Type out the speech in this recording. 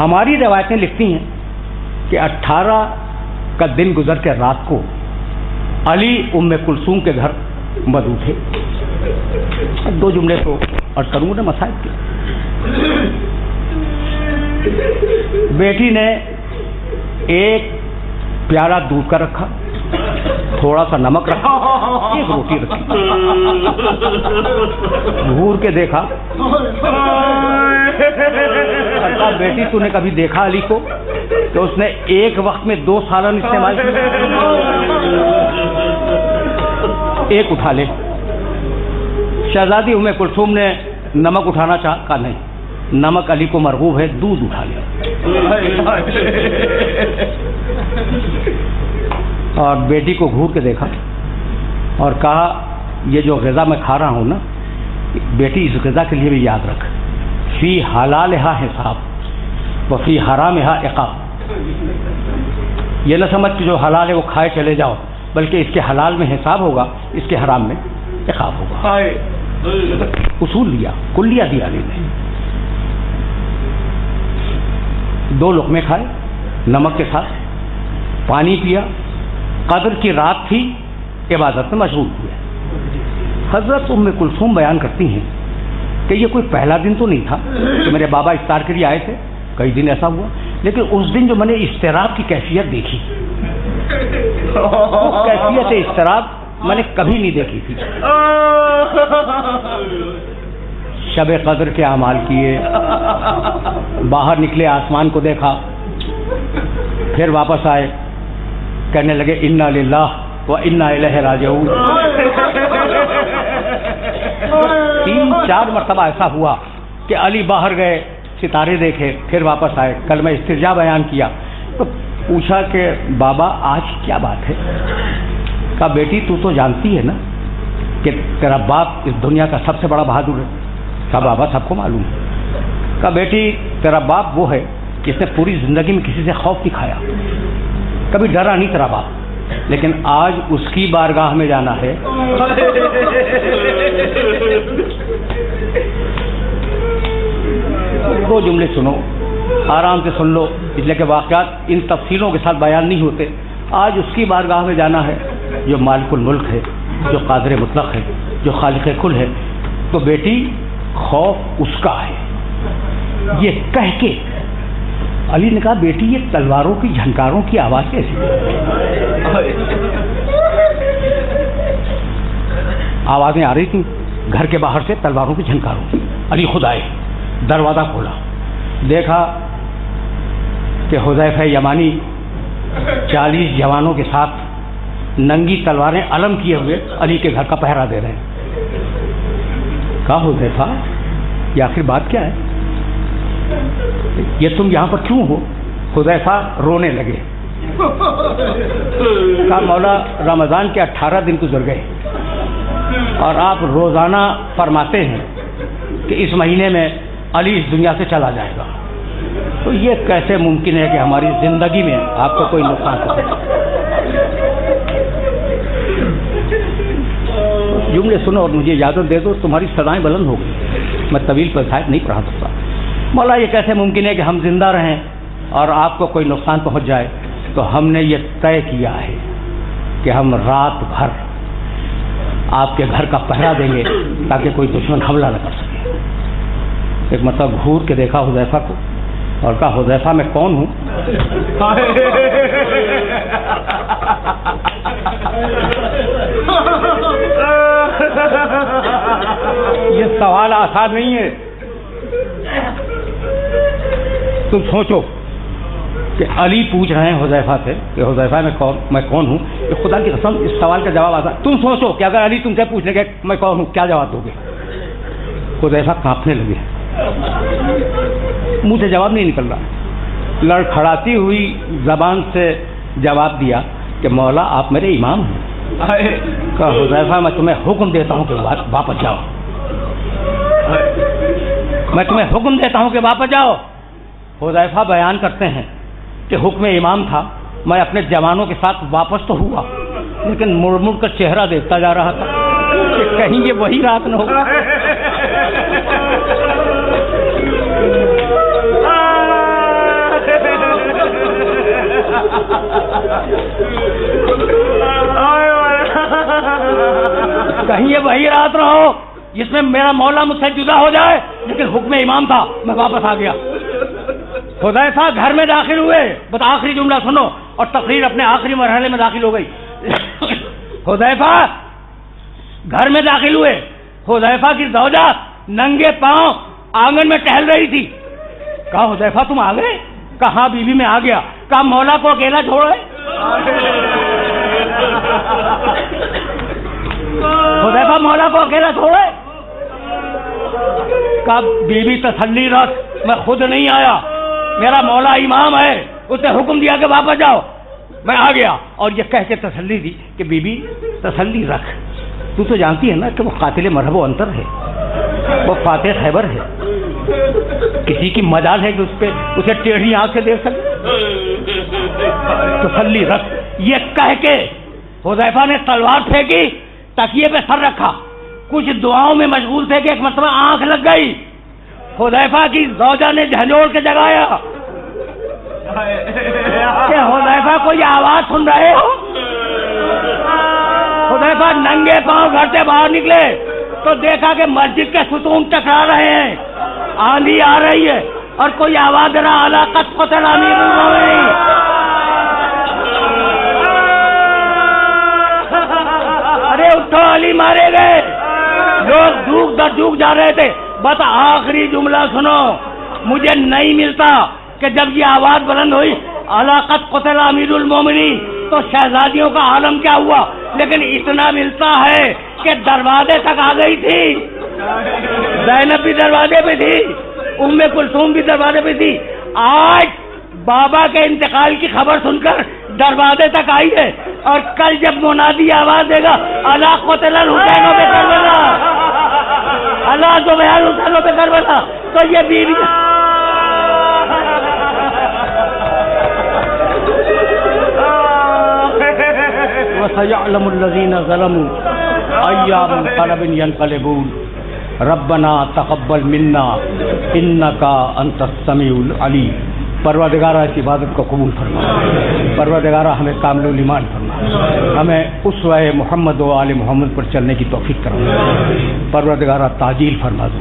ہماری روایتیں لکھتی ہیں کہ 18 کا دن گزر کے رات کو علی ام کلثوم کے گھر مدعو تھے. 2 جملے تو عرض کروں گا مصائب کے. بیٹی نے ایک پیالہ دودھ کا رکھا, تھوڑا سا نمک رکھا, ایک روٹی رکھی, گھور کے دیکھا. کہا بیٹی تو نے کبھی دیکھا علی کو کہ اس نے ایک وقت میں 2 سالن استعمال کیے؟ ایک اٹھا لے. شہزادی ام کلثوم نے نمک اٹھانا چاہا, کہا نہیں, نمک علی کو مرغوب ہے, دودھ اٹھا لیا. اور بیٹی کو گھور کے دیکھا اور کہا یہ جو غذا میں کھا رہا ہوں نا بیٹی, اس غذا کے لیے بھی یاد رکھ, فی حلالہا حساب و فی حرامہا عقاب. یہ نہ سمجھ کہ جو حلال ہے وہ کھائے چلے جاؤ, بلکہ اس کے حلال میں حساب ہوگا, اس کے حرام میں عقاب ہوگا. اصول دیا, کلیہ دیا علی نے. 2 لقمے کھائے نمک کے ساتھ, پانی پیا. قدر کی رات تھی, عبادت میں مشغول ہوئے. حضرت ام کلثوم بیان کرتی ہیں کہ یہ کوئی پہلا دن تو نہیں تھا کہ میرے بابا افطار کے لیے آئے تھے, کئی دن ایسا ہوا, لیکن اس دن جو میں نے اضطراب کی کیفیت دیکھی, وہ کیفیت اضطراب میں نے کبھی نہیں دیکھی تھی. شب قدر کے اعمال کیے, باہر نکلے, آسمان کو دیکھا, پھر واپس آئے, کہنے لگے انا للہ و انا الیہ راجعون. 3-4 مرتبہ ایسا ہوا کہ علی باہر گئے, ستارے دیکھے, پھر واپس آئے, کلمہ استرجاع بیان کیا. تو پوچھا کہ بابا آج کیا بات ہے؟ کہا بیٹی تو جانتی ہے نا کہ تیرا باپ اس دنیا کا سب سے بڑا بہادر ہے. کہا بابا سب کو معلوم ہے. کہا بیٹی تیرا باپ وہ ہے جس نے پوری زندگی میں کسی سے خوف دکھایا, کبھی ڈرا نہیں تیرا باپ, لیکن آج اس کی بارگاہ میں جانا ہے. 2 جملے سنو, آرام سے سن لو, اس لیے کہ واقعات ان تفصیلوں کے ساتھ بیان نہیں ہوتے. آج اس کی بارگاہ میں جانا ہے جو مالک الملک ہے, جو قادر مطلق ہے, جو خالق کل ہے. تو بیٹی خوف اس کا ہے. یہ کہہ کے علی نے کہا بیٹی یہ تلواروں کی جھنکاروں کی آواز کیسی؟ آوازیں آ رہی تھیں گھر کے باہر سے, تلواروں کی جھنکاروں کی. علی خود آئے, دروازہ کھولا, دیکھا کہ حذیفہ یمانی 40 جوانوں کے ساتھ ننگی تلواریں علم کیے ہوئے علی کے گھر کا پہرا دے رہے ہیں. کہا حذیفہ یہ آخر بات کیا ہے؟ یہ تم یہاں پر کیوں ہو؟ حذیفہ رونے لگے. کہا مولا رمضان کے 18 دن گزر گئے اور آپ روزانہ فرماتے ہیں کہ اس مہینے میں علی اس دنیا سے چلا جائے گا, تو یہ کیسے ممکن ہے کہ ہماری زندگی میں آپ کو کوئی نقصان پہنچے؟ جملے سنو اور مجھے اجازت دے دو, تمہاری صدائیں بلند ہو گئی, میں طویل پذائب نہیں پڑھا سکتا. مولا یہ کیسے ممکن ہے کہ ہم زندہ رہیں اور آپ کو کوئی نقصان پہنچ جائے؟ تو ہم نے یہ طے کیا ہے کہ ہم رات بھر آپ کے گھر کا پہرا دیں گے تاکہ کوئی دشمن حملہ نہ کر سکے. ایک مرتبہ گھور کے دیکھا حذیفہ کو اور کہا حذیفہ میں کون ہوں؟ یہ سوال آسان نہیں ہے. تم سوچو کہ علی پوچھ رہے ہیں حذیفہ سے کہ حذیفہ میں کون ہوں. کہ خدا کی قسم اس سوال کا جواب آسان. تم سوچو کہ اگر علی تم سے پوچھ لے کہ میں کون ہوں, کیا جواب دو گے؟ حذیفہ کانپنے لگے, منہ سے جواب نہیں نکل رہا. لڑکھڑاتی ہوئی زبان سے جواب دیا کہ مولا آپ میرے امام ہیں. کہا حذیفہ میں تمہیں حکم دیتا ہوں کہ واپس جاؤ, میں تمہیں حکم دیتا ہوں کہ واپس جاؤ. حذیفہ بیان کرتے ہیں کہ حکم امام تھا, میں اپنے جوانوں کے ساتھ واپس تو ہوا لیکن مڑ مڑ کر چہرہ دیکھتا جا رہا تھا کہ کہیں یہ وہی رات نہ ہو. کہیں یہ وہی رات نہ ہو جس میں میرا مولا مجھ سے جدا ہو جائے، لیکن حکم امام تھا، میں واپس آ گیا۔ حذیفہ گھر میں داخل ہوئے، بس آخری جملہ سنو اور تقریر اپنے آخری مرحلے میں داخل ہو گئی۔ حذیفہ گھر میں داخل ہوئے، حذیفہ کی زوجہ ننگے پاؤں آنگن میں ٹہل رہی تھی۔ کہا حذیفہ تم آ گئے؟ کہا ہاں بیوی میں آ گیا۔ کہا مولا کو اکیلا چھوڑے؟ حذیفہ مولا کو اکیلا چھوڑے؟ کہا بیوی تسلی رکھ، میں خود نہیں آیا، میرا مولا امام ہے، اس نے حکم دیا کہ واپس جاؤ، میں آ گیا۔ اور یہ کہہ کے تسلی دی کہ بی بی تسلی رکھ، تو جانتی ہے نا کہ وہ قاتل مرحب و انتر ہے، وہ فاتح خیبر ہے، کسی کی مجال ہے کہ اسے ٹیڑھی آنکھ سے دیکھ سکے؟ تسلی رکھ۔ یہ کہہ کے حذیفہ نے تلوار پھینکی، تکیے پہ سر رکھا، کچھ دعاؤں میں مشغول تھے کہ ایک مرتبہ آنکھ لگ گئی۔ حذیفہ کی زوجہ نے جھنجھوڑ کے جگایا کہ حذیفہ کوئی آواز سن رہے ہو؟ حذیفہ ننگے پاؤں گھر سے باہر نکلے تو دیکھا کہ مسجد کے ستون ٹکرا رہے ہیں، آندھی آ رہی ہے اور کوئی آواز دے رہا الا قد قتل امیر المومنین۔ ارے اٹھو علی مارے گئے۔ لوگ دھوک در دھوک جا رہے تھے۔ بس آخری جملہ سنو، مجھے نہیں ملتا کہ جب یہ آواز بلند ہوئی الا قد قتل امیر المومنین تو شہزادیوں کا عالم کیا ہوا، لیکن اتنا ملتا ہے کہ دروازے تک آ گئی تھی۔ زینب بھی دروازے پہ تھی، ام کلثوم بھی دروازے پہ تھی۔ آج بابا کے انتقال کی خبر سن کر دروازے تک آئی ہے، اور کل جب منادی آواز دے گا الا قتل الحسین بے کربلا، الا ذبح الحسین بے کربلا، تو یہ بیوی وَسَيَعْلَمُ الَّذِينَ ظَلَمُوا أَيَّ مُنقَلَبٍ يَنقَلِبُونَ رَبَّنَا تَقَبَّلْ مِنَّا إِنَّكَ أَنْتَ السَّمِيعُ الْعَلِيمُ۔ پروردگارہ اس عبادت کو قبول فرما، پروردگارہ ہمیں کامل ایمان فرما، ہمیں اسوہ محمد و آل محمد پر چلنے کی توفیق کرنا، پروردگارہ تعجیل فرما دو۔